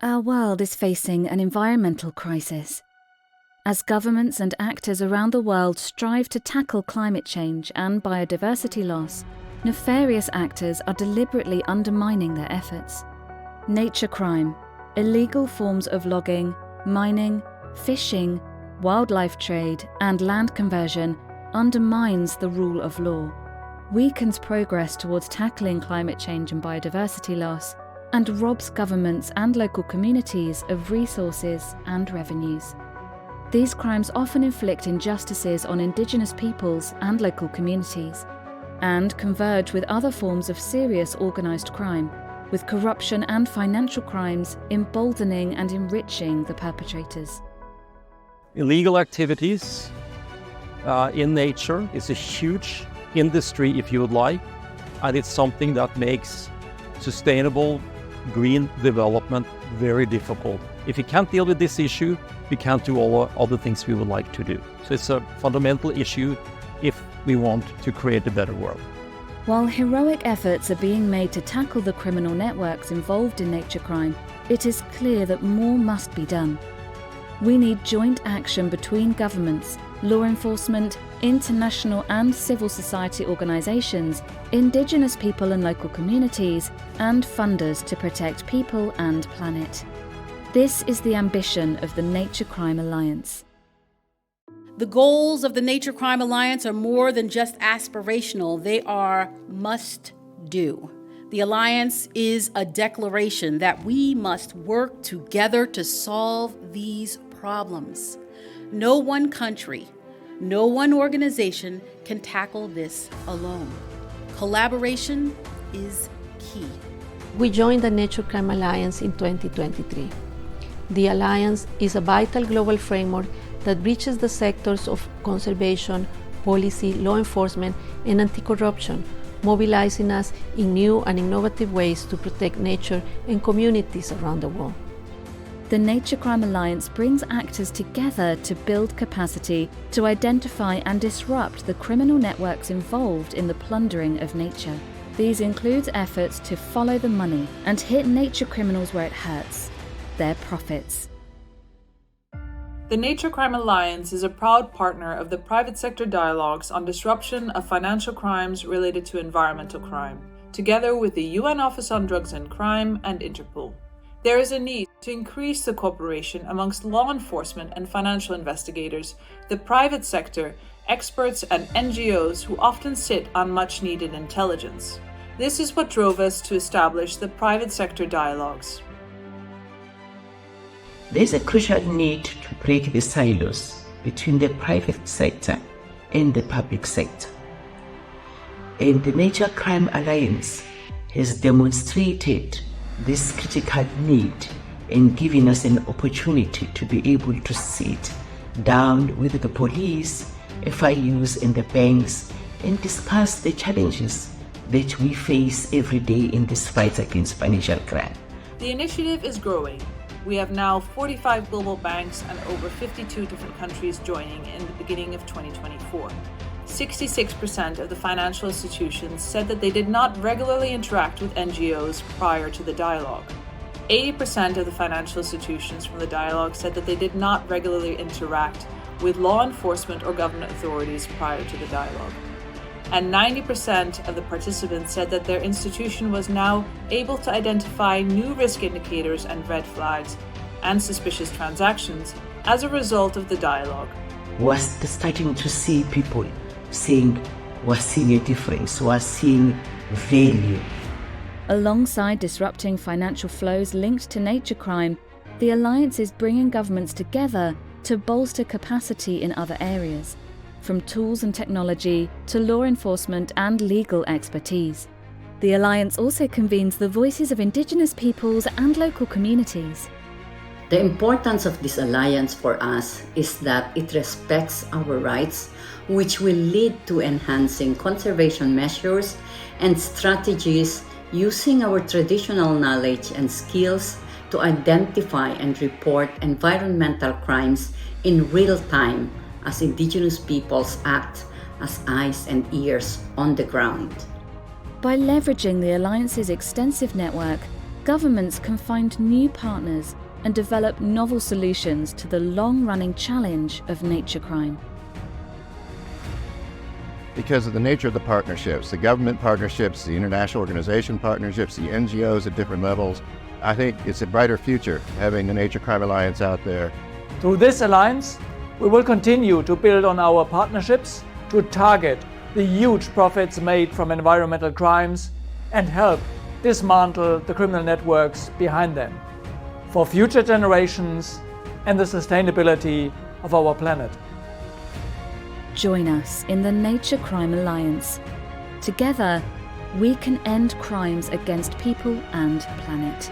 Our world is facing an environmental crisis. As governments and actors around the world strive to tackle climate change and biodiversity loss, nefarious actors are deliberately undermining their efforts. Nature crime, illegal forms of logging, mining, fishing, wildlife trade, and land conversion undermines the rule of law, weakens progress towards tackling climate change and biodiversity loss, and robs governments and local communities of resources and revenues. These crimes often inflict injustices on Indigenous peoples and local communities, and converge with other forms of serious organised crime, with corruption and financial crimes emboldening and enriching the perpetrators. Illegal activities in nature is a huge industry, if you would like, and it's something that makes sustainable green development very difficult. If you can't deal with this issue, we can't do all other things we would like to do. So it's a fundamental issue if we want to create a better world. While heroic efforts are being made to tackle the criminal networks involved in nature crime, it is clear that more must be done. We need joint action between governments, law enforcement, international and civil society organisations, Indigenous people and local communities, and funders to protect people and planet. This is the ambition of the Nature Crime Alliance. The goals of the Nature Crime Alliance are more than just aspirational, they are must-do. The Alliance is a declaration that we must work together to solve these problems. No one country, no one organization can tackle this alone. Collaboration is key. We joined the Nature Crime Alliance in 2023. The Alliance is a vital global framework that reaches the sectors of conservation, policy, law enforcement, and anti-corruption, mobilizing us in new and innovative ways to protect nature and communities around the world. The Nature Crime Alliance brings actors together to build capacity to identify and disrupt the criminal networks involved in the plundering of nature. These include efforts to follow the money and hit nature criminals where it hurts, their profits. The Nature Crime Alliance is a proud partner of the private sector dialogues on disruption of financial crimes related to environmental crime, together with the UN Office on Drugs and Crime and Interpol. There is a need to increase the cooperation amongst law enforcement and financial investigators, the private sector, experts, and NGOs who often sit on much-needed intelligence. This is what drove us to establish the private sector dialogues. There's a crucial need to break the silos between the private sector and the public sector. And the Nature Crime Alliance has demonstrated this critical need and giving us an opportunity to be able to sit down with the police, FIUs and the banks and discuss the challenges that we face every day in this fight against financial crime. The initiative is growing. We have now 45 global banks and over 52 different countries joining in the beginning of 2024. 66% of the financial institutions said that they did not regularly interact with NGOs prior to the dialogue. 80% of the financial institutions from the dialogue said that they did not regularly interact with law enforcement or government authorities prior to the dialogue. And 90% of the participants said that their institution was now able to identify new risk indicators and red flags and suspicious transactions as a result of the dialogue. We're starting to see people saying we're seeing a difference, we're seeing value. Alongside disrupting financial flows linked to nature crime, the Alliance is bringing governments together to bolster capacity in other areas, from tools and technology to law enforcement and legal expertise. The Alliance also convenes the voices of Indigenous peoples and local communities. The importance of this alliance for us is that it respects our rights, which will lead to enhancing conservation measures and strategies using our traditional knowledge and skills to identify and report environmental crimes in real time as Indigenous peoples act as eyes and ears on the ground. By leveraging the Alliance's extensive network, governments can find new partners and develop novel solutions to the long-running challenge of nature crime. Because of the nature of the partnerships, the government partnerships, the international organization partnerships, the NGOs at different levels, I think it's a brighter future having the Nature Crime Alliance out there. Through this alliance, we will continue to build on our partnerships to target the huge profits made from environmental crimes and help dismantle the criminal networks behind them for future generations and the sustainability of our planet. Join us in the Nature Crime Alliance. Together, we can end crimes against people and planet.